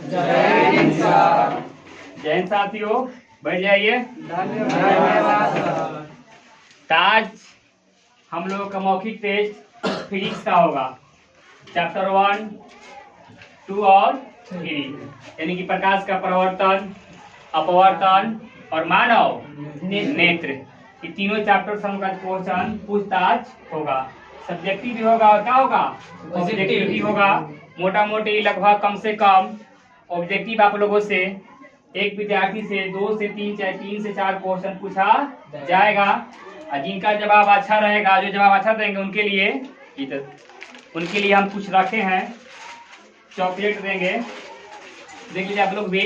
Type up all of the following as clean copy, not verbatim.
जय हिंद सर। जय हिंद साथियों, बैठ जाइए। तो आज हम लोगों का मौखिक टेस्ट फिजिक्स का होगा। चैप्टर 1, 2 और 3, यानी कि प्रकाश का प्रवर्तन, अपवर्तन और मानव नेत्र। ये तीनों चैप्टर हम का क्वेश्चन पूछताछ होगा। सब्जेक्टिव भी होगा और क्या होगा, ऑब्जेक्टिव भी होगा। मोटा मोटी लगभग कम से कम ऑब्जेक्टिव आप लोगों से एक विद्यार्थी से 2 से 3 चाहे 3 से 4 क्वेश्चन पूछा जाएगा। और जिनका जवाब अच्छा रहेगा, जो जवाब अच्छा देंगे उनके लिए हम कुछ रखे हैं, चॉकलेट देंगे। देख लीजिए आप लोग भी,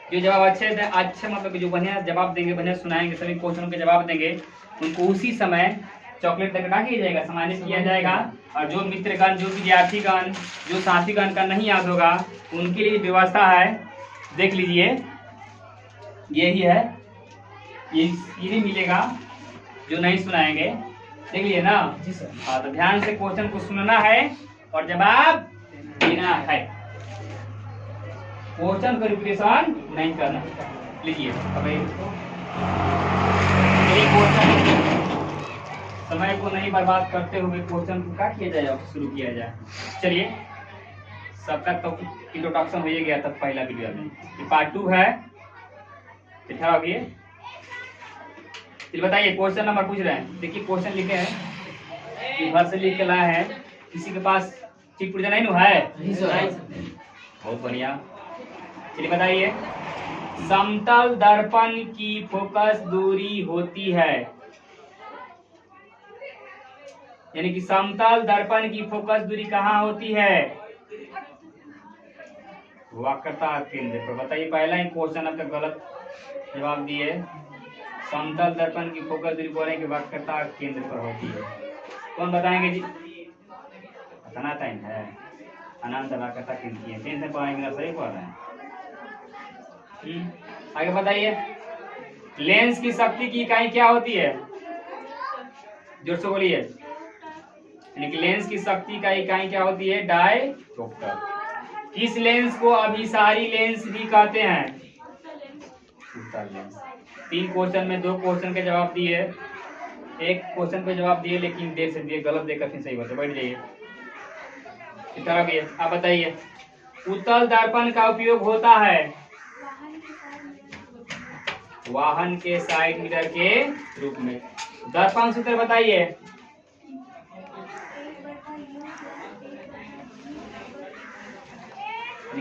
जो जवाब अच्छे मतलब जो बढ़िया जवाब देंगे, बढ़िया सुनाएंगे, सभी क्वेश्चनों के जवाब देंगे, उनको उसी समय चॉकलेट देकर क्या किया जाएगा, सम्मानित किया जाएगा। और जो मित्रगण, जो विद्यार्थीगण, जो साथीगण का नहीं याद होगा, उनके लिए व्यवस्था है। देख लीजिए, यही है, ये भी मिलेगा जो नहीं सुनाएंगे। देख लीजिए ना जी सर। हाँ, तो ध्यान से क्वेश्चन को सुनना है और जवाब देना है। क्वेश्चन का रिपीटेशन नहीं करना। लीजिए समय को नहीं बर्बाद करते हुए क्वेश्चन को क्या किया जाए, अब शुरू किया जाए। चलिए, सबका तो इंट्रोडक्शन हो ही गया था पहला वीडियो में। ये पार्ट 2 है। हो गया। चलिए बताइए, क्वेश्चन नंबर पूछ रहे हैं। देखिए क्वेश्चन लिखे हैं, घर से लिख के लाए हैं। किसी के पास चिट पुर्जा नहीं है? बहुत बढ़िया। चलिए बताइए, समतल दर्पण की फोकस दूरी होती है, यानी कि समतल दर्पण की फोकस दूरी कहाँ होती है? वक्रता केंद्र पर। बताइए, पहला ही क्वेश्चन आपका गलत जवाब दिए। समतल दर्पण की फोकस दूरी बोले कि वक्रता केंद्र पर होती है। कौन बताएंगे जी? बताना टाइम है। अनंत वक्रता केंद्र की है। 10 में पढ़ाएंगे ना, सही पढ़ रहे हैं। आगे बताइए, लेंस की शक्ति की इकाई क्या होती है? जोर से बोलिए। यानी कि लेंस की शक्ति का इकाई क्या होती है? डायप्टर। किस लेंस को अभिसारी लेंस भी कहते हैं? उत्तल लेंस। 3 क्वेश्चन में 2 क्वेश्चन के जवाब दिए, एक क्वेश्चन पे जवाब दिए लेकिन देर से दिए, गलत देकर फिर सही बात है। बैठ जाइए। आप बताइए, उत्तल दर्पण का उपयोग होता है वाहन के साइड मिरर के रूप में। दर्पण सूत्र बताइए।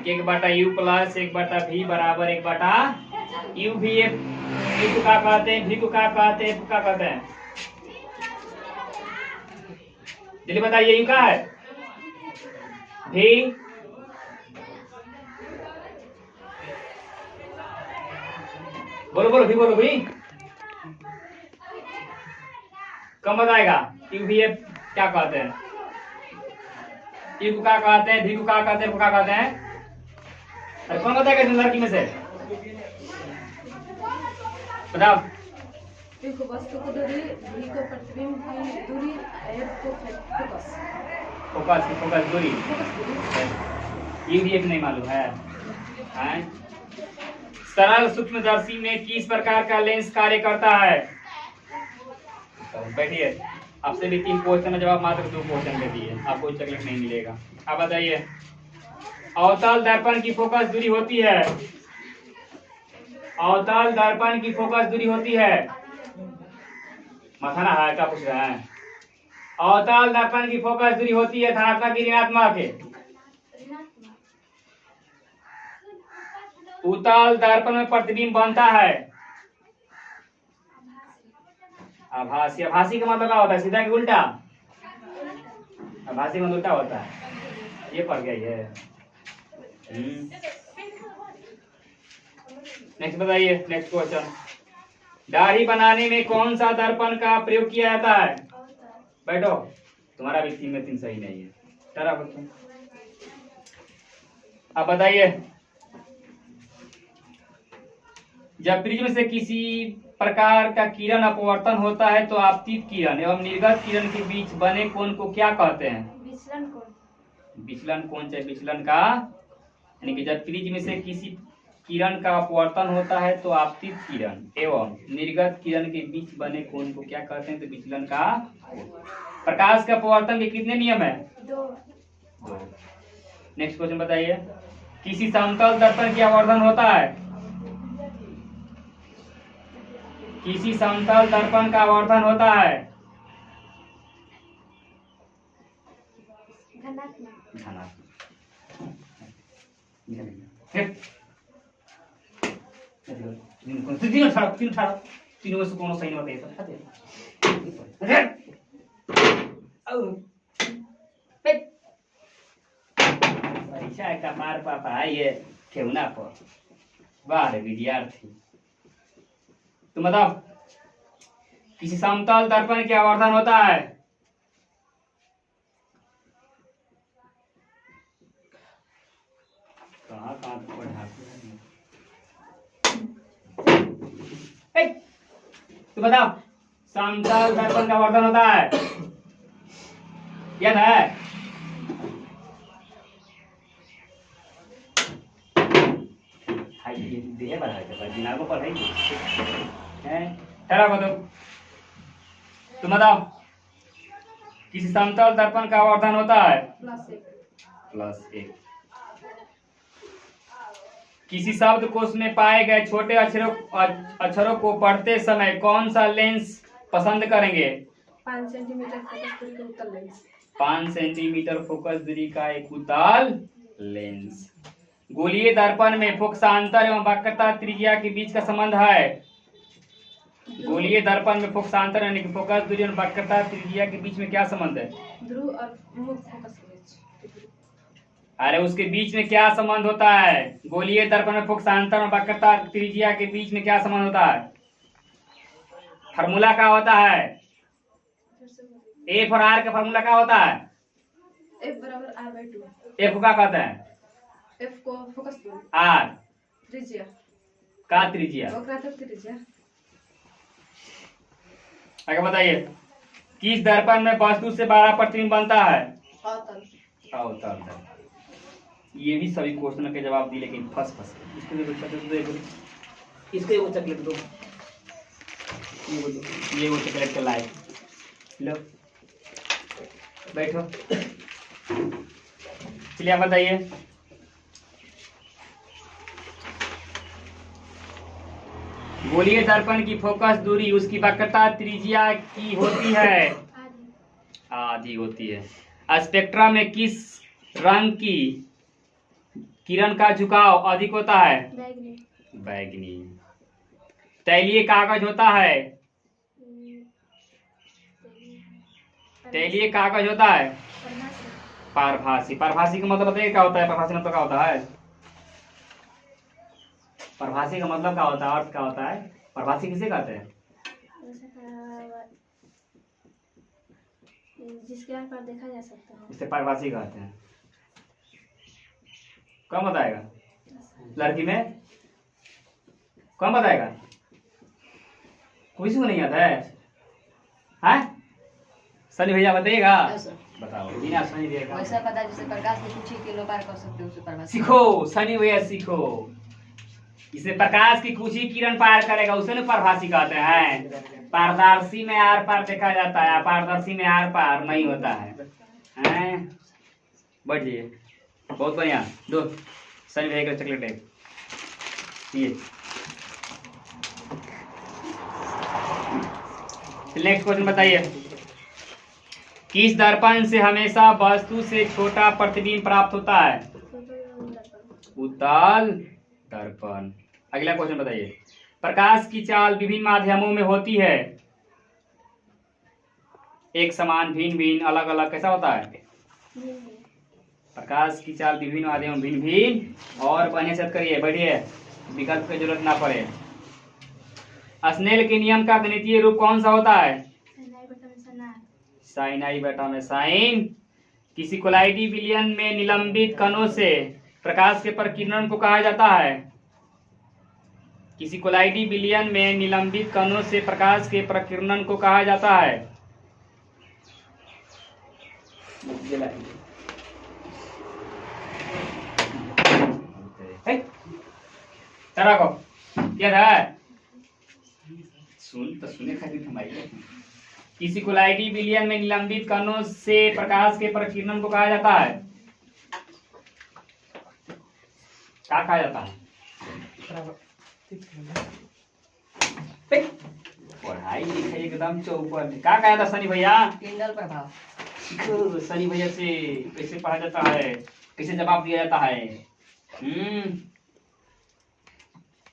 एक बटा U प्लस 1 बटा V बराबर 1 बटा U। भी V को क्या कहते हैं, V को क्या कहते हैं, क्या कहते हैं? जल्दी बताइए, U क्या है? V बोलो बोलो, V बोलो, V कम बताएगा। U V क्या कहते हैं? U को क्या कहते हैं, V को क्या कहते हैं, क्या कहते हैं? अरे कौन बताएगा लड़की में से? बताओ। को वस्तु को दूरी, V को प्रतिबिंब की दूरी, F को फोकस दूरी। ये भी एक नहीं मालूम है। सरल सूक्ष्मदर्शी में किस प्रकार का लेंस कार्य करता है? बैठिए, आपसे भी 3 क्वेश्चन में जवाब मात्र 2 क्वेश्चन में दिए, आपको चॉकलेट नहीं मिलेगा। आप बताइए, अवतल दर्पण की फोकस दूरी होती है, अवतल दर्पण की फोकस दूरी होती है, मथाना है क्या पूछ रहे हैं? अवतल दर्पण की फोकस दूरी होती है धनात्मक की ऋणात्मक? उत्तल दर्पण में प्रतिबिंब बनता है आभासी। आभासी का मतलब क्या होता है? सीधा कि उल्टा? आभासी का मतलब उल्टा होता है। ये पढ़ गया ये। नेक्स्ट बताइए, नेक्स्ट क्वेश्चन। दाढ़ी बनाने में कौन सा दर्पण का प्रयोग किया जाता है? बैठो, तुम्हारा भी 3 में 3 सही नहीं है। तरह बच्चों, अब बताइए, जब प्रिज्म से किसी प्रकार का किरण अपवर्तन होता है तो आपतित किरण एवं निर्गत किरण के बीच बने कोण को क्या कहते हैं? विचलन कोण। विचलन कोण चाहे विचलन का यानी कि जब प्रिज्म में से किसी किरण का अपवर्तन होता है तो आपतित किरण एवं निर्गत किरण के बीच बने कोण को क्या कहते हैं? तो विचलन का कोण। प्रकाश के अपवर्तन के कितने नियम है? 2। नेक्स्ट क्वेश्चन बताइए। किसी समतल दर्पण की आवर्धन होता है? किसी समतल दर्पण का आवर्धन होता है? धनात्मक। तीनों में से कौन सही बताइए परीक्षा का मार पापा ये ठेवना पर वाह विद्यार्थी। तुम बताओ किसी समतल दर्पण की आवर्धन होता है? कहाँ तो बताओ समतल दर्पण का आवर्धन होता है? याद है? दिनागो पढ़ाई तुम बताओ किसी समतल दर्पण का आवर्धन होता है? +1। किसी शब्द कोश में पाए गए छोटे अक्षरों को पढ़ते समय कौन सा लेंस पसंद करेंगे? 5 सेंटीमीटर फोकस दूरी का उत्तल लेंस। 5 सेंटीमीटर फोकस दूरी का एक उत्तल लेंस। गोलीय दर्पण में फोकसांतर एवं वक्रता त्रिज्या के बीच का संबंध है? गोलीय दर्पण में फोकसांतर यानी कि फोकस दूरी और वक्रता त्रिज्या के बीच में क्या संबंध है? ध्रुव और मुक्त फोकस के बीच। अरे उसके बीच में क्या संबंध होता है? गोलीय दर्पण में फोकसांतर और वक्रता त्रिज्या के बीच में क्या संबंध होता है? फार्मूला क्या होता है? एफ और आर का फार्मूला क्या होता है? F बराबर R/2। एफ को क्या कहते हैं? F को फोकस दूरी, आर त्रिज्या का त्रिज्या। वक्रात्मक त्रिज्या। आगे बताइए किस दर्पण में वस्तु से 12 प्रतिबिंब बनता है? अवतल। अवतल दर्पण। ये भी सभी क्वेश्चन के जवाब दी लेकिन फंस इसको वो चॉकलेट दो, ये वो चॉकलेट का लाए लो बैठो। चलिए आप बताइए गोलीय दर्पण की फोकस दूरी उसकी वक्रता त्रिज्या की होती है? आधी होती है। स्पेक्ट्रम में किस रंग की किरण का झुकाव अधिक होता है? बैगनी। तैलीय कागज होता है? तैलीय कागज होता है? पारभासी। पारभासी का मतलब बताइए क्या होता है? पारभासी मतलब क्या होता है? पारभासी का मतलब क्या होता है? अर्थ क्या होता है? पारभासी किसे कहते हैं? जिसके आर पार देखा जा सकता है इसे पारभासी कहते हैं। कौन बताएगा? लड़की में कौन बताएगा? किसी को नहीं आता है? हैं? सनी भैया बताइएगा। बताओ बिना सनी भैया का वैसा पता जिसे प्रकाश की कुछ ही किलो पार कर सकते हो उसे प्रकाश सीखो। सनी भैया सीखो। इसे प्रकाश की कुछ ही किरण पार करेगा उसे ना पारभासी कहते हैं। पारदर्शी में आर पार देखा जाता है, अपारदर्शी में आर पार नहीं होता है। हैं? बैठ जाइए। बहुत बढ़िया। दो सनी भैया का चॉकलेट है ये। नेक्स्ट क्वेश्चन बताइए किस दर्पण से हमेशा वस्तु से छोटा प्रतिबिंब प्राप्त होता है? उत्तल दर्पण। अगला क्वेश्चन बताइए प्रकाश की चाल विभिन्न माध्यमों में होती है? एक समान, भिन्न भिन्न, अलग अलग, कैसा होता है? प्रकाश की चाल विभिन्न माध्यमों भिन्न भिन्न और बढ़िया से करिए, बैठिए, विकल्प की जरूरत ना पड़े। स्नेल के नियम का गणितीय रूप कौन सा होता है? साइन आई बटा में साइन। किसी कोलाइडी विलयन में निलंबित कणों से प्रकाश के प्रकीर्णन को कहा जाता है? किसी कोलाइडी विलयन में निलंबित कणों से प्रकाश के प्रकीर्णन को कहा जाता है? चला को क्या था सुन तो सुने खातिर हमारी किसी को लाइटी विलयन में निलंबित कणों से प्रकाश के प्रकीर्णन को कहा जाता है। क्या कहा जाता है? पढ़ाई लिखाई एकदम चौपर में। क्या कहा था सनी भैया? किंडल प्रभाव। सनी भैया से कैसे पढ़ा जाता है, कैसे जवाब दिया जाता है?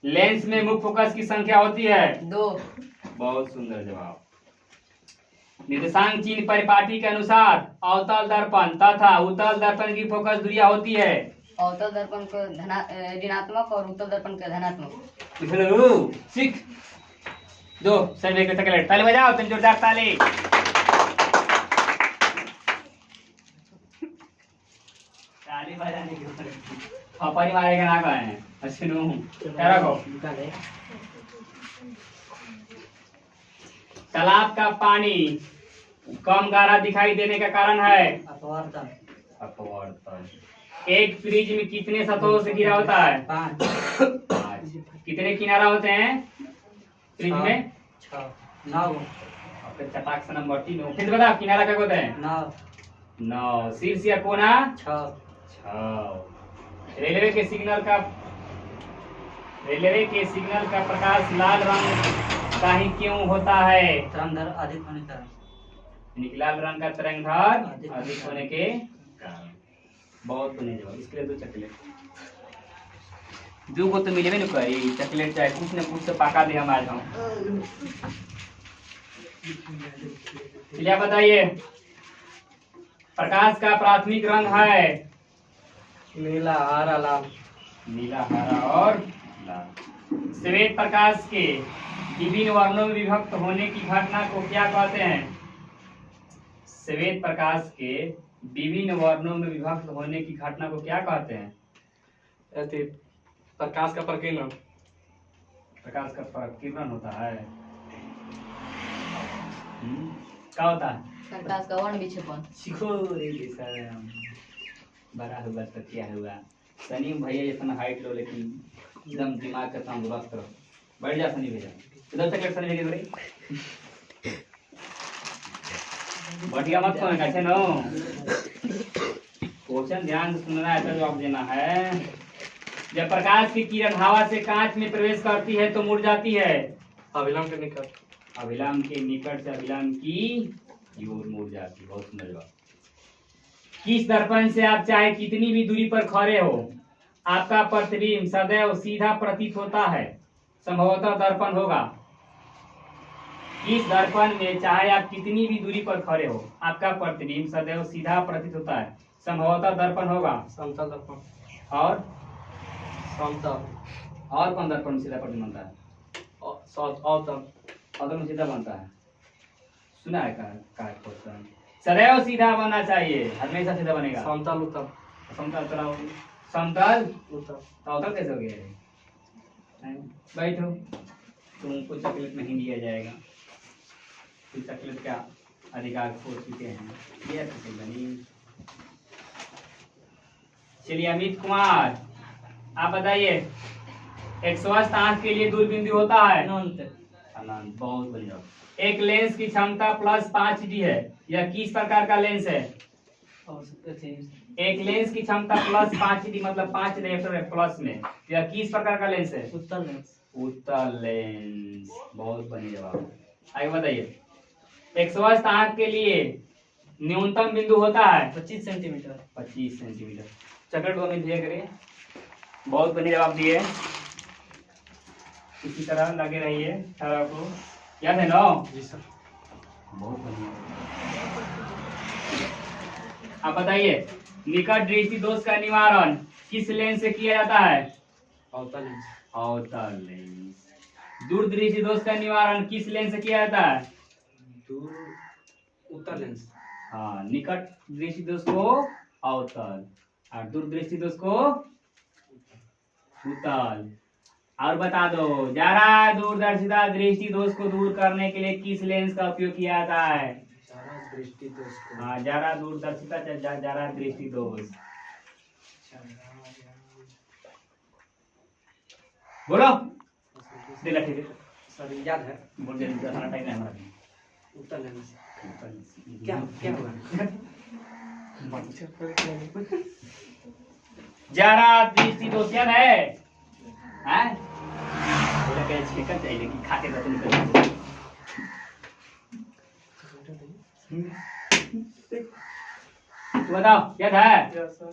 लेंस में मुख्य फोकस की संख्या होती है 2। बहुत सुंदर जवाब। निर्देशांक चिन्ह परिपाटी के अनुसार अवतल दर्पण तथा उत्तल दर्पण की फोकस दूरियां होती है। अवतल दर्पण को ऋणात्मक और उत्तल दर्पण का धनात्मक। सीख दो सर में चॉकलेट ताली बजाओ, तुम जोरदार ताली। ताली बजाने की पापा मारेगा ना कहें सुनो तेरा को। तालाब का पानी कम गाढ़ा दिखाई देने का कारण है अपवर्तन। अपवर्तन। एक फ्रिज में कितने सतहों से घिरा होता है? 5। कितने किनारा होते हैं फ्रिज में? 6 9। फिर चटाक से नंबर 3 फिर बताओ किनारा क्या होते हैं? 9। शीर्ष या कोना? 6। रेलवे के सिग्नल का प्रकाश लाल रंग का ही क्यों होता है? तरंगधर अधिक होने का। लाल रंग का तरंगधर अधिक होने के कारण। बहुत बने जवाब। इसके लिए 2 चॉकलेट दो को तो मिलेबे न करी। चॉकलेट चाहे कुछ न कुछ तो पका दे हम आज हम। चलिए बताइए प्रकाश का प्राथमिक रंग है नीला हरा लाल। नीला हरा और लाल। श्वेत प्रकाश के विभिन्न वर्णों में विभक्त होने की घटना को क्या कहते हैं? श्वेत प्रकाश के विभिन्न वर्णों में विभक्त होने की घटना को क्या कहते हैं? प्रकाश का प्रकीर्णन। प्रकाश का प्रकीर्णन होता है। क्या होता है? प्रकाश का वर्ण विक्षेपण। सीखो रे बेशरम। बड़ा हुआ तो क्या हुआ? सनी भैया इतना हाइट लो लेकिन एकदम दिमाग का तंदुरुस्त रहो। बैठ जा सनी भैया। इधर तक सनी भैया थोड़ी बढ़िया मत सोने का नो। क्वेश्चन ध्यान से सुनना है तो जवाब देना है। जब प्रकाश की किरण हवा से कांच में प्रवेश करती है तो मुड़ जाती है अभिलंब के निकट। अभिलंब के निकट से अभिलंब की ओर मुड़ जाती है। बहुत सुंदर जवाब। किस दर्पण से आप चाहे कितनी भी दूरी पर खड़े हो आपका प्रतिबिंब सदैव सीधा प्रतीत होता है? संभवतः दर्पण होगा। इस दर्पण में चाहे आप कितनी भी दूरी पर खड़े हो आपका प्रतिबिंब सदैव सीधा प्रतीत होता है। संभवतः दर्पण होगा। समतल दर्पण। और समतल। और कौन दर्पण सीधा प्रतीत बनता है? अवतल में सीधा बनता है। सुना है का क्वेश्चन? सदैव सीधा बनना चाहिए, हमेशा सीधा बनेगा। समतल उत्तल। समतल चलाओ। समतल उत्तल। अवतल कैसे हो गया? बैठो तुमको चॉकलेट नहीं दिया जाएगा। तो चॉकलेट का अधिकार खो चुके हैं। ये बनी। चलिए अमित कुमार आप बताइए एक स्वस्थ आंख के लिए दूर बिंदु होता है अनंत। बहुत बढ़िया। एक लेंस की क्षमता +5D है। यह किस प्रकार का लेंस है? एक लेंस की क्षमता +5D मतलब 5 डायोप्टर है प्लस में। यह किस प्रकार का लेंस है? उत्तल लेंस। उत्तल लेंस। बहुत बढ़िया जवाब। आगे बताइए एक स्वस्थ आंख के लिए न्यूनतम बिंदु होता है 25 सेंटीमीटर। 25 सेंटीमीटर। चॉकलेट हमें दिया करिए। बहुत बढ़िया जवाब दिए। इसी तरह लगे रहिए। को याद है ना? जी सर। बहुत बढ़िया। आप बताइए निकट दृष्टि दोष का निवारण किस लेंस से किया जाता है? अवतल लेंस। अवतल लेंस। दूर दृष्टि दोष का निवारण किस लेंस से किया जाता है? दूर उत्तल लेंस। हाँ निकट दृष्टि दोष को अवतल और दूर दृष्टि दोष को उत्तल। और बता दो जरा दूरदर्शिता दृष्टि दोष को दूर करने के लिए किस लेंस का उपयोग किया जाता है? दृष्टि दोष को। हाँ जरा दूरदर्शिता जरा दृष्टि दोष। बोलो दे लाठी दे सर याद है बोल दे खाना टाइम है हमारा उत्तर लेंस क्या क्या हुआ जारा दृष्टि दोष याद है हैं बोला के छिकल चाहिए कि खा के तो निकल तू बताओ याद है सर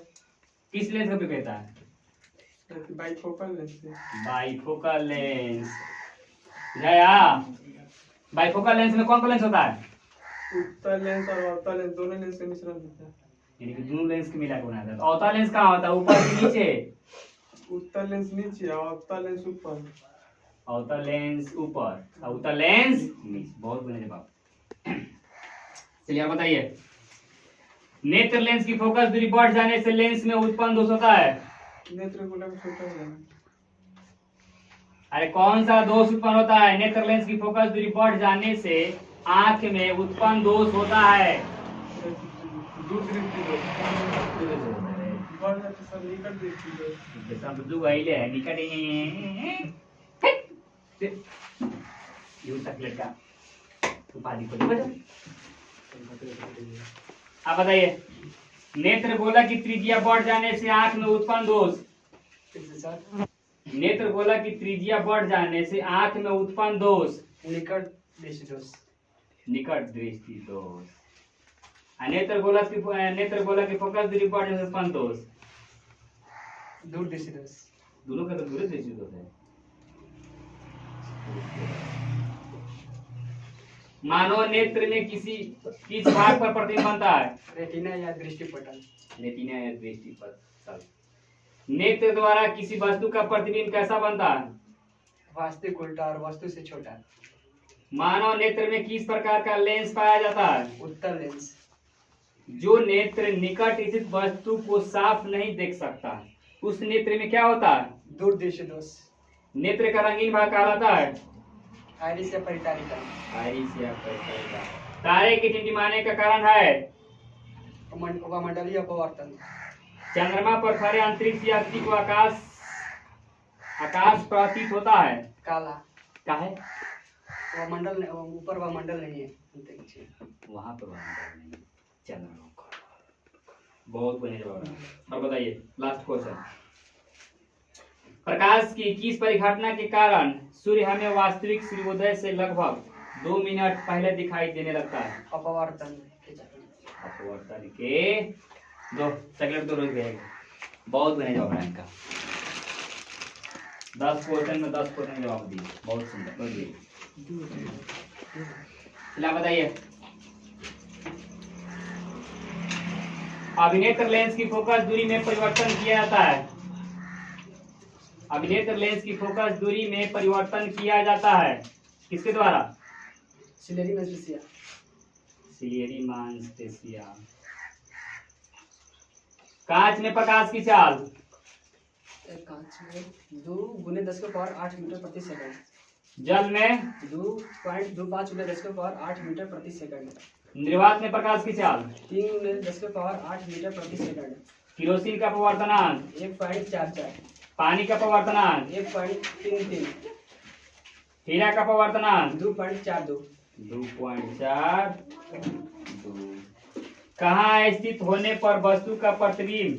किस लेंस का उपयोग करता है बाइफोकल लेंस से bifocal lens Jaya bifocal lens में कौन कौन लेंस होता है उत्तर लेंस और अवतल लेंस दोनों लेंस का मिश्रण होता है। यानी कि दोनों लेंस के मिला के बनाया जाता है अवतल लेंस कहाँ होता है ऊपर कि नीचे उत्तर लेंस नीचे और अवतल लेंस ऊपर। अवतल लेंस ऊपर और उत्तल लेंस नीचे बहुत बने जवाब चलिए आप बताइए नेत्र लेंस की फोकस दूरी बढ़ जाने से लेंस में उत्पन्न दोष होता है नेत्र गोलक छोटा हो जाना। अरे कौन सा दोष उत्पन्न होता है नेत्र लेंस की फोकस दूरी बढ़ जाने से आंख में उत्पन्न दोष होता है दूर दृष्टि दोष बढ़ जाते सर निकट दृष्टि दोष। सब दू आइले है निकट यूं तक लड़का उपाधि को देखो आप बताइए नेत्र गोलक की त्रिज्या बढ़ जाने से आंख में उत्पन्न दोष नेत्र गोलक की त्रिज्या बढ़ जाने से आंख में उत्पन्न दोष निकट दृष्टि दोष निकट दृष्टि दोष नेत्र गोलक की फोकस दूरी बढ़ जाने से उत्पन्न दोष दूर दृष्टि दोष दोनों का तो दूर दृष्टि दोष है मानव नेत्र में किस भाग पर प्रतिबिंब बनता है रेटिना या दृष्टिपटल रेटिना या दृष्टिपटल नेत्र द्वारा किसी वस्तु का प्रतिबिंब कैसा बनता है वास्तविक उल्टा और वस्तु से छोटा मानव नेत्र में किस प्रकार का लेंस पाया जाता है उत्तर लेंस जो नेत्र निकट स्थित वस्तु को साफ नहीं देख सकता उस नेत्र में क्या होता है दूर दृष्टि दोष नेत्र का रंगीन भाग कहलाता है आइरिस या परितारिका आइरिस या परितारिका तारे के टिमटिमाने का कारण है मंडलीय अपवर्तन चंद्रमा पर खड़े अंतरिक्ष यात्री को आकाश प्रतीत होता है काला काहे वह मंडल ऊपर वह मंडल नहीं है अंतरिक्ष वहां पर चंद्रमा बहुत बढ़िया जवाब है। और बताइए लास्ट क्वेश्चन प्रकाश की किस परिघटना के कारण सूर्य हमें वास्तविक सूर्योदय से लगभग 2 मिनट पहले दिखाई देने लगता है अपवर्तन अपवर्तन के दो सेकंड तो रोक रहेगा बहुत बढ़िया जवाब है इनका 10 क्वेश्चन में 10 क्वेश्चन जवाब दिए बहुत सुंदर बोलिए चला बताइए अभिनेत्र लेंस की फोकस दूरी में परिवर्तन किया जाता है अभिनेत्र लेंस की फोकस दूरी में परिवर्तन किया जाता है किसके द्वारा सिलेरी मेस्टेसिया सिलेरी मांसपेशिया कांच में प्रकाश की चाल कांच में 2 गुने 10 के पावर 8 मीटर प्रति सेकंड जल में 2.25 गुने 10 के पावर 8 मीटर प्रति सेकंड निर्वात में प्रकाश की चाल 3 गुने 10 के पावर 8 मीटर प्रति सेकंड किरोसिन का पवर्तनांक 1.44 पानी का पवर्तनांक 1.33 हीरा का पवर्तनांक 2.42 2.42 कहाँ स्थित होने पर वस्तु का प्रतिबिंब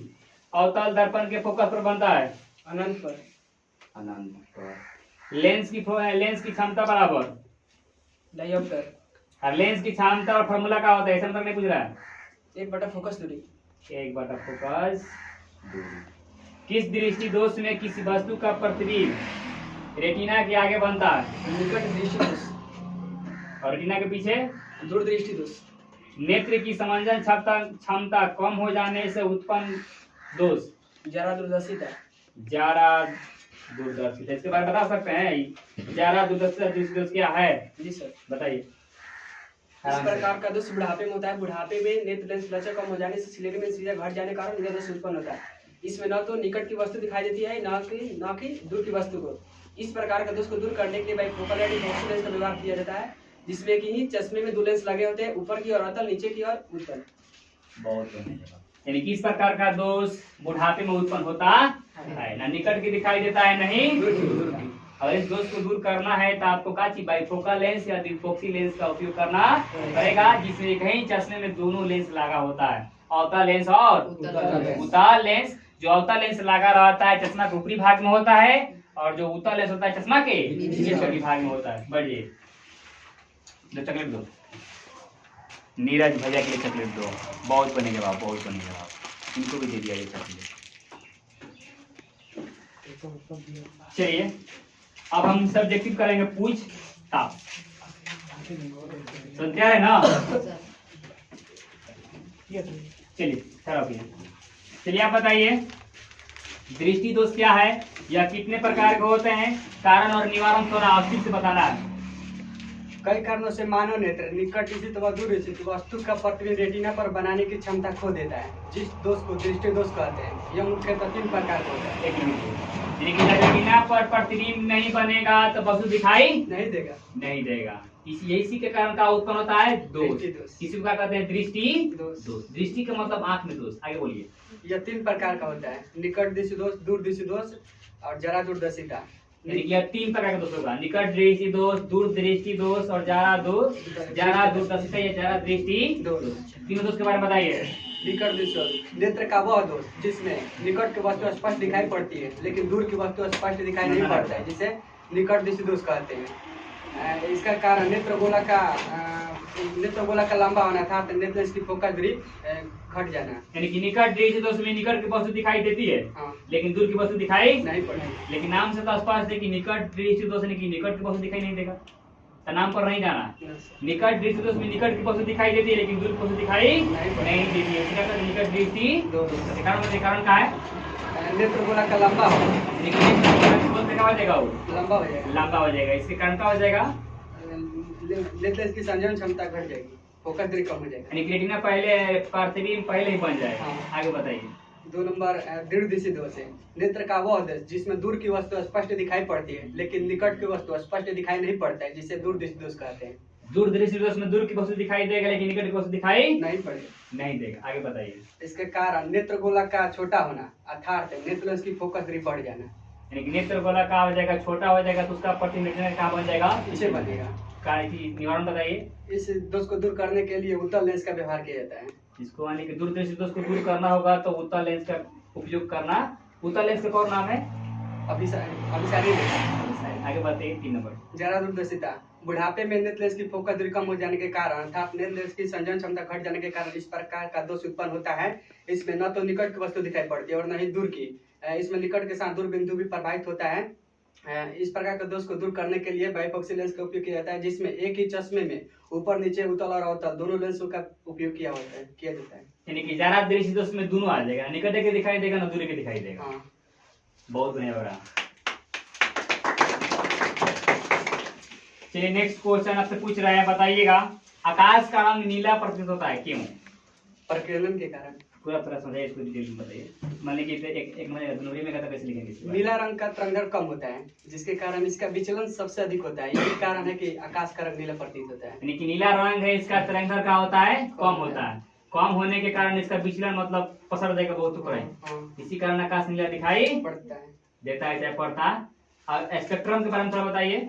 अवतल दर्पण के फोकस पर बनता है अनंत पर लेंस की क्षमता बराबर डायोप्टर और लेंस की क्षमता और फॉर्मूला क्या होता है ऐसा मतलब नहीं पूछ रहा है 1 फोकस दूरी 1 फोकस दूरी किस दृष्टि दोष में किसी वस्तु का प्रतिबिंब रेटिना के आगे बनता है निकट दृष्टि दोष और रेटिना के पीछे दूर दृष्टि दोष नेत्र की समंजन क्षमता कम हो जाने से उत्पन्न दोष जरा दूरदर्शिता इसके बारे में बता सकते हैं ज्यादा दूरदर्शिता दृष्टि दोष क्या है जी सर बताइए इस प्रकार का दोष बुढ़ापे में होता है बुढ़ापे में नेत्र लेंस फ्लैशर कम हो जाने से सिलेरी में सीधा घट जाने के कारण यह दोष उत्पन्न होता है इसमें न तो निकट की वस्तु दिखाई देती है न कि दूर की वस्तु को इस प्रकार का दोष को दूर करने के लिए बाइफोकल लेंस का व्यवहार किया जाता है जिसमें कि चश्मे में 2 लेंस लगे होते हैं ऊपर की ओर अवतल नीचे की ओर उत्तल बहुत यानी कि इस प्रकार का दोष बुढ़ापे में उत्पन्न होता है, ना निकट की दिखाई देता है नहीं दूर की। अगर इस दोष को दूर करना है तो आपको क्या चाहिए, बाइफोकल लेंस या द्विफोक्सी लेंस का उपयोग करना पड़ेगा, जिसमें एक ही चश्मे में दोनों लेंस लगा होता है, अवतल लेंस और उत्तल लेंस। जो अवतल लेंस लगा रहता है चश्मा के ऊपरी भाग में होता है, और जो उत्तल लेंस होता है चश्मा के निचले भाग में होता है। बढ़िए, दो चॉकलेट दो, नीरज भैया के लिए चॉकलेट दो, बहुत बनेगा बाप, बहुत बनेगा बाप, इनको भी दे दिया ये चॉकलेट। चलिए अब हम सब्जेक्टिव करेंगे पूछ ताप। सुनते हैं ना? चलिए चलिए आप बताइए दृष्टि दोष क्या है या कितने प्रकार के होते हैं, कारण और निवारण थोड़ा अवश्य से बताना है। कई कारणों से मानव नेत्र निकट स्थित व दूर स्थित वस्तु का प्रतिबिंब रेटिना पर बनाने की क्षमता खो देता है, जिस दोष को दृष्टि दोष कहते हैं। यह मुख्यतः 3 प्रकार का होता है। एक मिनट, लेकिन रेटिना पर प्रतिबिंब नहीं बनेगा तो वस्तु दिखाई नहीं देगा। इसी के कारण का उत्पन्न होता है दोष। दृष्टि दोष। किसी को क्या कहते हैं, दृष्टि दोष। दोष। दृष्टि का मतलब आंख में दोष। आगे बोलिए। यह 3 प्रकार का होता है, निकट दृष्टि दोष, दूर दृष्टि दोष और जरा दूरदर्शिता। यानी कि यह 3 प्रकार का दोष होगा, निकट दृष्टि दोष, दूर दृष्टि दोष और जरा दूरदर्शिता या जरा दृष्टि दोष। तीनों दोष के बारे में बताइए। निकट दृष्टि दोष नेत्र का वह दोष जिसमें निकट की वस्तु स्पष्ट दिखाई पड़ती है लेकिन दूर की वस्तु स्पष्ट दिखाई नहीं पड़ता है, जिसे निकट दृष्टि दोष कहते हैं। इसका कारण नेत्र गोला का लंबा होना था, नेत्र इसकी फोकस दूरी घट जाना। यानी कि निकट दृष्टि दोष में निकट की वस्तु दिखाई देती है, हाँ। लेकिन दूर की वस्तु दिखाई नहीं पड़ेगी। लेकिन नाम से तो स्पष्ट है कि निकट दृष्टि दोष यानी कि निकट की वस्तु दिखाई नहीं देगा, तो नाम पर नहीं जाना। निकट दृष्टि दोष में निकट की वस्तु दिखाई देती है लेकिन दूर की वस्तु दिखाई नहीं देती है, इसका कारण निकट दृष्टि कारण का है नेत्र गोला का लंबा हो, लंबा हो जाएगा, लंबा हो जाएगा। लंबा हो जाएगा। इसके कारण क्या हो जाएगा, नेत्र की संयम क्षमता घट जाएगी, फोकस दूरी कम हो जाएगा। यानी रेटिना पहले प्रतिबिंब पहले ही बन जाएगा। हाँ। आगे बताइए। 2 नंबर दृढ़ दृष्टि दोष है, नेत्र का वह दोष जिसमें दूर की वस्तु स्पष्ट दिखाई पड़ती है लेकिन निकट की वस्तु स्पष्ट दिखाई नहीं पड़ता है, जिसे दूर दृष्टि दोष कहते हैं। दूर दृष्टि दोष में दूर की वस्तु दिखाई देगा लेकिन निकट की वस्तु दिखाई नहीं पड़ेगा। नहीं देगा। आगे बताइए। इसके कारण नेत्र गोला का छोटा होना अर्थात नेत्र लेंस की फोकस दूरी बढ़ जाना, यानी कि नेत्र गोला का हो जाएगा, छोटा हो जाएगा तो उसका प्रतिबिंब कहाँ बन जाएगा, पीछे बनेगा। कारण की निवारण बताइए। इस दोष को दूर करने के लिए उत्तल लेंस का व्यवहार किया जाता है। इसको यानी कि दूर दृष्टि दोष को दूर करना होगा तो उत्तल लेंस का उपयोग करना। उत्तल लेंस का कौन नाम है, अभिसारी लेंस। आगे बताइए। 3 नंबर जरा दूरदर्शिता बुढ़ापे में नेत्र लेंस की फोकस दूरी कम हो जाने के कारण अर्थात नेत्र लेंस की संयम क्षमता घट जाने के कारण इस प्रकार का दोष उत्पन्न होता है। इसमें न तो निकट की वस्तु दिखाई पड़ती है और न ही दूर की, इसमें निकट के साथ दूर बिंदु भी प्रभावित होता है। इस प्रकार के दोष को दूर करने के लिए बाइफोक्सी लेंस का उपयोग किया जाता है, जिसमें एक ही चश्मे में ऊपर नीचे उत्तल और अवतल दोनों लेंसों का उपयोग किया जाता है। यानी कि जरा दृष्टि दोष में दोनों आ जाएगा, निकट के दिखाई देगा ना दूर के दिखाई देगा। हाँ। बहुत बढ़िया बड़ा। चलिए नेक्स्ट क्वेश्चन आपसे पूछ रहे हैं, बताइएगा आकाश का रंग नीला प्रतीत होता है, क्यों? प्रकीर्णन के कारण। पूरा तरह समझाइए, इसको डिटेल में बताइए। मान लीजिए एक नंबर में कहता कैसे लिखेंगे इसके बारे में? नीला रंग का तरंग कम होता है जिसके कारण इसका विचलन सबसे अधिक होता है, यही कारण है कि आकाश का रंग नीला प्रतीत होता है। यानी कि नीला रंग है, इसका तरंग का होता है कम होता है, कम होने के कारण इसका विचलन मतलब पसर जाएगा बहुत ऊपर है, इसी कारण आकाश नीला दिखाई पड़ता है, देता है चाहे पड़ता है। और स्पेक्ट्रम के बारे में थोड़ा बताइए,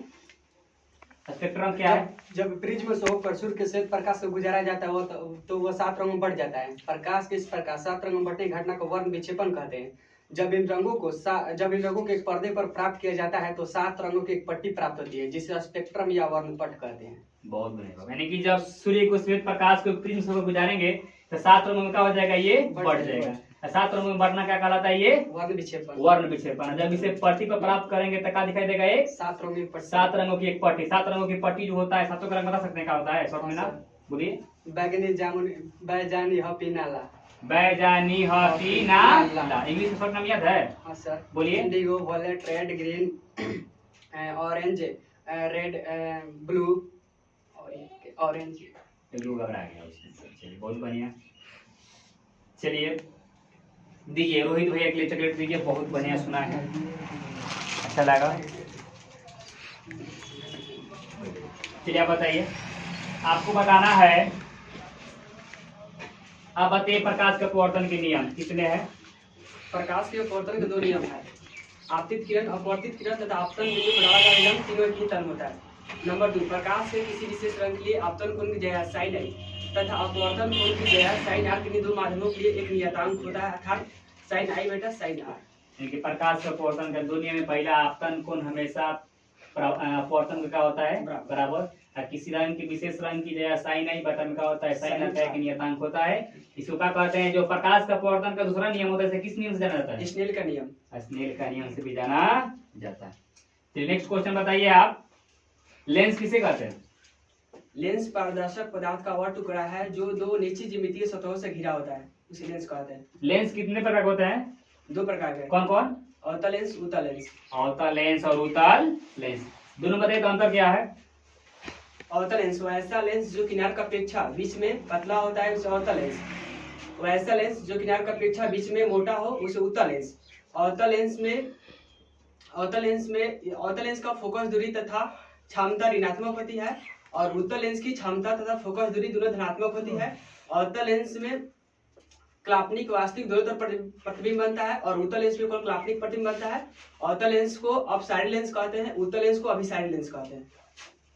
स्पेक्ट्रम क्या है? जब प्रिज्म से होकर सूर्य के श्वेत प्रकाश से गुजारा जाता है तो वह 7 रंगों में बढ़ जाता है। प्रकाश के इस प्रकार 7 रंगों में बढ़ने की घटना को वर्ण विक्षेपण कहते हैं। जब इन रंगों को एक पर्दे पर प्राप्त किया जाता है तो 7 रंगों की एक पट्टी प्राप्त होती है, जिसे स्पेक्ट्रम या वर्णपट कहते हैं। बहुत बढ़िया। यानी कि जब सूर्य को श्वेत प्रकाश को प्रिज्म से गुजारेंगे तो 7 रंगों में क्या हो जाएगा, ये बढ़ जाएगा। 7 रंगों में बढ़ना क्या कहलाता है, ये वर्ण विक्षेपण। वर्ण विक्षेपण। जब इसे पट्टी पर प्राप्त करेंगे तो क्या दिखाई देगा, एक 7 रंगों की पट्टी। 7 रंगों की एक पट्टी। 7 रंगों की पट्टी जो होता है, 7 का रंग बता सकते हैं क्या होता है शॉर्ट में ना? बोलिए। बैगनी जामुन बैजानी हॉपी नाला। बैजानी हॉपी नाला। इंग्लिश में शॉर्ट नाम याद है? हाँ सर। बोलिए। Indigo, violet, red, green, orange, red, blue, orange. Blue घबरा गया उसमें। चलिए बहुत बढ़िया। चलिए दीजिए, रोहित भैया के लिए चॉकलेट दीजिए, बहुत बढ़िया सुना है, अच्छा लगा। चलिए आप बताइए, आपको बताना है अब बताइए प्रकाश के अपवर्तन के नियम कितने हैं? प्रकाश के अपवर्तन के 2 नियम है। आपतित किरण, अपवर्तित किरण तथा आपतन बिंदु प्रणाली का विलंब तीनों एक ही टर्म होता है। नंबर 2, प्रकाश से किसी विशेष रंग के लिए आपतन कोण की जया साइन आई तथा अपवर्तन कोण की जया साइन आर किन्हीं 2 माध्यमों के लिए एक नियतांक होता है, अर्थात साइन आई बटा साइन आर। यानी प्रकाश के अपवर्तन का 2 नियम में पहला आपतन कोण हमेशा अपवर्तन का क्या होता है बराबर, और किसी रंग की विशेष रंग की जगह साइन आई बटा में क्या होता है साइन आता है कि नियतांक होता है। इसको क्या कहते हैं? जो प्रकाश का अपवर्तन का दूसरा नियम होता है, किस नियम से जाना जाता है? स्नेल का नियम। स्नेल का नियम से भी जाना जाता है। तो नेक्स्ट क्वेश्चन बताइए आप, लेंस किसे कहते हैं? लेंस पारदर्शक पदार्थ का वह टुकड़ा है जो 2 निश्चित ज्यामितीय सतहों से घिरा होता है, उसे लेंस कहते हैं। लेंस कितने प्रकार के होते हैं? 2 प्रकार के। कौन कौन? अवतल लेंस, उत्तल लेंस। अवतल लेंस और उत्तल लेंस, दोनों बताइए तो अंतर क्या है? अवतल लेंस वैसा लेंस जो किनार का अपेक्षा बीच में पतला होता है, उसे अवतल लेंस। वैसा लेंस जो किनार का अपेक्षा बीच में मोटा हो, उसे उत्तल लेंस। अवतल लेंस का फोकस दूरी तथा क्षमता ऋणात्मक होती है और उत्तल लेंस की क्षमता तथा फोकस दूरी दोनों धनात्मक होती है। अवतल लेंस में क्लापनिक वास्तविक दोनों तरफ प्रतिबिंब बनता है और उत्तल लेंस में केवल क्लापनिक प्रतिबिंब बनता है। अवतल लेंस को अपसाइड लेंस कहते हैं, उत्तल लेंस को अभिसाइड लेंस कहते हैं।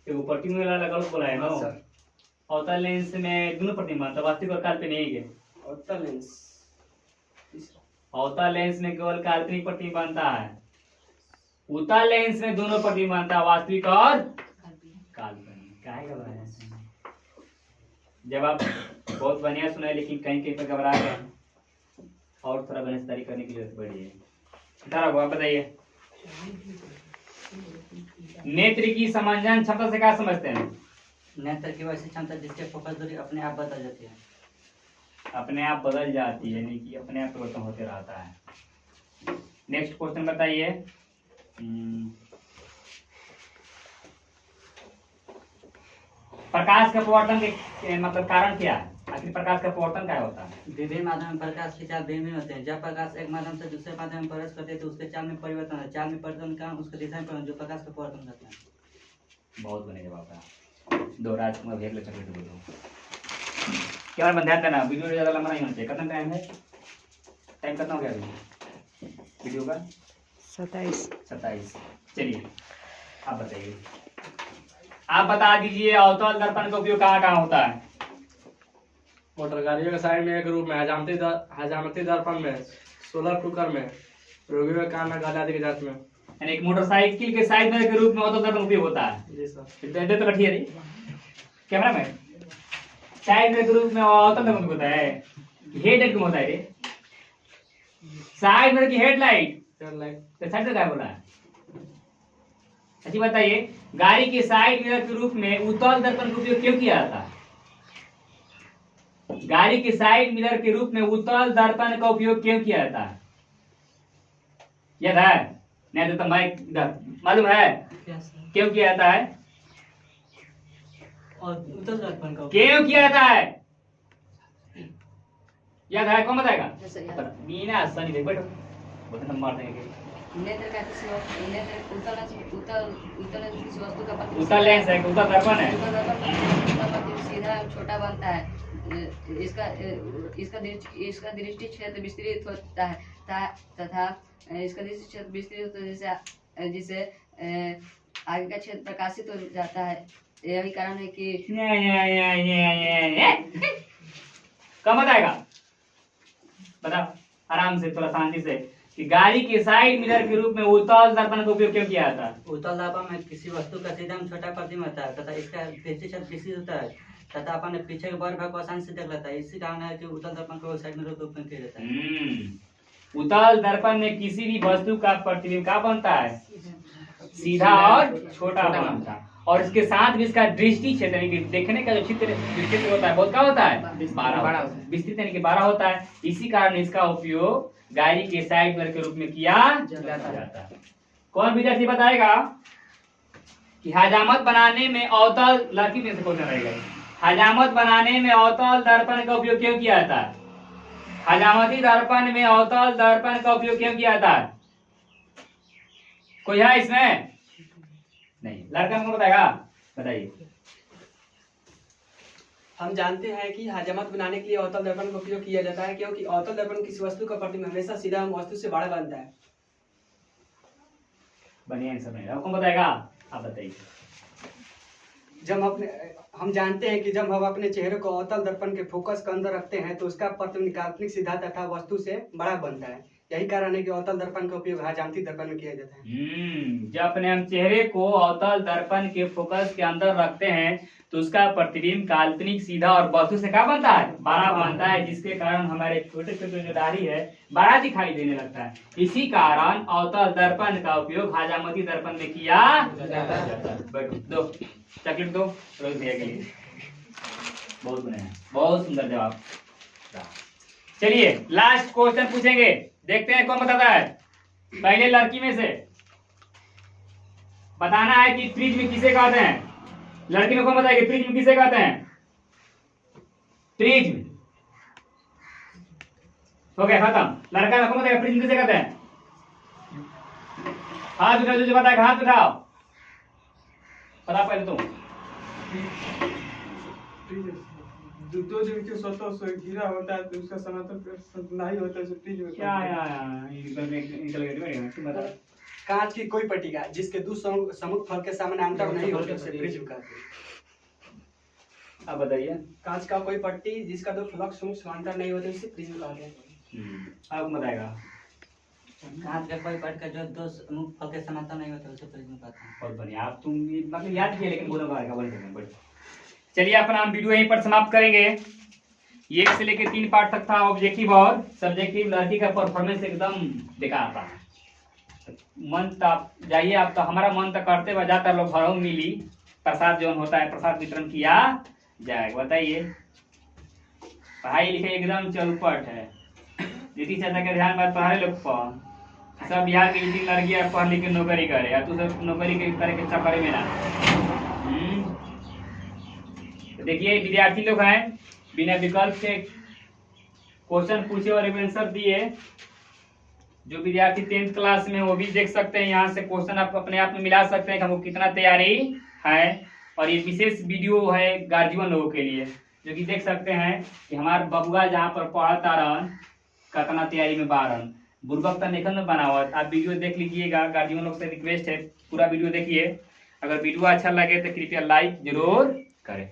वो प्रतिबिंब वाला गलत बोला है ना। अवतल लेंस में दोनों प्रतिबिंब बनता है, वास्तविक और काल्पनिक है। अवतल लेंस में केवल काल्पनिक प्रतिबिंब बनता है, उत्तल लेंस में दोनों प्रतिबिंब बनता है, वास्तविक और काल्पनिक। काहे घबराए हैं? जब आप बहुत बढ़िया सुनाए लेकिन कहीं कहीं पर घबरा गए और थोड़ा बनस्तारी करने की जरूरत पड़ी है। आप बताइए, नेत्र की समंजन क्षमता से क्या समझते हैं? नेत्र की वैसी क्षमता जिसके फोकस दूरी अपने आप बदल जाती है। अपने आप बदल जाती है, यानी कि अपने आप परिवर्तन होते रहता है। नेक्स्ट क्वेश्चन बताइए, प्रकाश का अपवर्तन के मतलब कारण क्या है? आखिर प्रकाश का अपवर्तन क्या होता है? विभिन्न माध्यम में प्रकाश के चाल भिन्न होते हैं। जब प्रकाश एक माध्यम से दूसरे माध्यम में प्रवेश करते हैं तो उसके चाल में परिवर्तन है। चाल में परिवर्तन का उसके दिशा में परिवर्तन जो प्रकाश का अपवर्तन करते हैं। बहुत बने जवाब है। दो रात में भेज ले चक्कर से बोलो क्या बार ध्यान देना, वीडियो ज़्यादा लंबा नहीं होना चाहिए। कितना टाइम है? टाइम कितना हो गया अभी वीडियो का? 27। चलिए आप बताइए, आप बता दीजिए अवतल दर्पण का उपयोग कहाँ कहाँ होता है? मोटर गाड़ियों के साइड में एक रूप में, हजामती दर्पण में, सोलर कुकर में, रोगियों के कान में, गले आदि की जांच में। यानी एक मोटरसाइकिल के साइड में के रूप में अवतल दर्पण उपयोग होता है। जी सर। इतने तो कठिन है कैमरा में साइड में के रूप में अवतल दर्पण होता है। हेडलाइट क्यों होता है रे? साइड में की हेडलाइट तो साइड में क्या बोला है? अच्छी बताइए, गाड़ी के साइड मिरर के रूप में उत्तल दर्पण का उपयोग क्यों किया जाता है? गाड़ी के साइड मिरर के रूप में उत्तल दर्पण का उपयोग क्यों किया जाता है? याद है? नहीं तो माइक मालूम है क्यों किया जाता है? और उत्तल दर्पण का क्यों किया जाता है? याद है? कौन बताएगा? जैसे याद है। बिना सनी देख बैठो, बहुत मार देंगे। नेत्र का किसी वस्तु नेत्र उत्तल लेंस किसी वस्तु का प्रतिबिंब उत्तल लेंस है, उत्तल दर्पण है। उत्तल दर्पण का प्रतिबिंब सीधा एवं छोटा बनता है। इसका दृष्टि क्षेत्र विस्तृत होता है तथा इसका दृष्टि क्षेत्र विस्तृत होता है जिससे आगे का क्षेत्र प्रकाशित हो जाता है। यही कारण है कि कब बताएगा? बताओ आराम से, थोड़ा शांति से, कि गाड़ी के साइड मिरर के रूप में उत्तल दर्पण का उपयोग क्यों किया जाता है? उत्तल दर्पण में किसी वस्तु का सीधा में छोटा प्रतिबिंब होता है तथा इसका दृष्टि क्षेत्र विस्तृत होता है तथा अपन पीछे के बड़े भाग को आसानी से देख लेता है। इसी कारण है कि उत्तल दर्पण को साइड मिरर का उपयोग किया जाता है। उत्तल दर्पण में किसी भी वस्तु का प्रतिबिंब क्या बनता है? सीधा और छोटा बनता है, और इसके साथ भी इसका दृष्टि क्षेत्र यानी कि देखने का जो क्षेत्र होता है बहुत क्या होता है? 12 विस्तृत यानी कि 12 होता है। इसी कारण इसका उपयोग गाड़ी के साइड मिरर के रूप में किया जाता है। कौन विद्यार्थी बताएगा कि हजामत बनाने में अवतल, लड़की में से कौन रहेगा, हजामत बनाने में अवतल दर्पण का उपयोग क्यों किया जाता है? हजामती दर्पण में अवतल दर्पण का उपयोग क्यों किया जाता है? कोई है इसमें? नहीं। लड़का को बताएगा? बताइए। हम जानते हैं कि हजामत बनाने के लिए अवतल दर्पण का उपयोग किया जाता है, क्योंकि अवतल दर्पण किसी वस्तु का प्रतिबिंब हमेशा सीधा वस्तु से बड़ा बनता है। बढ़िया आंसर नहीं, आपको बताएगा, आप बताइए। हम जानते हैं कि जब हम अपने चेहरे को अवतल दर्पण के फोकस के अंदर रखते हैं तो उसका प्रतिबिंब काल्पनिक सीधा तथा वस्तु से बड़ा बनता है। यही कारण है कि अवतल दर्पण का उपयोग हजामती दर्पण में किया जाता है। जब अपने हम चेहरे को अवतल दर्पण के फोकस के अंदर रखते हैं तो उसका प्रतिबिंब काल्पनिक सीधा और वस्तु से क्या बनता है, बड़ा बनता है, जिसके कारण हमारे छोटे छोटे जो दाढ़ी है बड़ा दिखाई देने लगता है। इसी कारण अवतल दर्पण का उपयोग हजामती दर्पण में किया जाता है। बैठो, दो चॉकलेट दो रोहित भैया के लिए। बहुत बढ़िया, बहुत सुंदर जवाब। चलिए लास्ट क्वेश्चन पूछेंगे, देखते हैं कौन बताता है। पहले लड़की में से बताना है कि प्रिज्म किसे कहते हैं। लड़की में कौन बताएगी प्रिज्म किसे कहते हैं? प्रिज्म हो गया खत्म। लड़का में कौन बताएगा प्रिज्म किसे कहते हैं? हाथ उठाओ, जो बताएगा हाथ उठाओ, बता पहले तुम। दो जगह के स्वतः से घिरा होता है तो उसका समांतर नहीं होता है, प्रिज्म में क्या निकल गया, कांच की कोई पट्टिका जिसके दो सम्मुख फल के सामने अंतर नहीं होते उसे प्रिज्म कहते हैं। आप बताइए। कांच का कोई पट्टी जिसका दो फलक समांतर नहीं होते उसे प्रिज्म कहते हैं। आप बताएगा। कांच का कोई पट्टिका जो दो मुख फल के समांतर नहीं होते उसे प्रिज्म कहते हैं। बहुत बढ़िया, आप तुम मतलब याद किए लेकिन बोलो बोल। चलिए अपना हम वीडियो यहीं पर समाप्त करेंगे। ये 1 से लेकर 3 पार्ट तक था ऑब्जेक्टिव और सब्जेक्टिव। लड़की का परफॉर्मेंस एकदम बेकार था। मन तक जाइए आप, तो हमारा मन तक करते हुए ज्यादातर लोग घरों में मिली प्रसाद जो होता है प्रसाद वितरण किया जाएगा। बताइए, पढ़ाई लिखाई एकदम चौपट है। दीदी चाचा के ध्यान बात पढ़ाए लोग पर सब बिहार की 3 लड़कियां पढ़ लिख के नौकरी करे, या तू सब नौकरी करे के चक्कर में ना। देखिए विद्यार्थी लोग हैं बिना विकल्प के क्वेश्चन पूछे और आंसर दिए। जो विद्यार्थी 10th क्लास में वो भी देख सकते हैं, यहाँ से क्वेश्चन आप अपने आप में मिला सकते हैं कि हमको कितना तैयारी है। और ये विशेष वीडियो है गार्जियन लोगों के लिए, जो कि देख सकते हैं कि हमारे बबुआ जहाँ पर पढ़ता रहन कितना तैयारी में बारन बुर्बक निकल में बनावत। आप वीडियो देख लीजिएगा, गार्जियन लोग से रिक्वेस्ट है पूरा वीडियो देखिए। अगर वीडियो अच्छा लगे तो कृपया लाइक जरूर करें।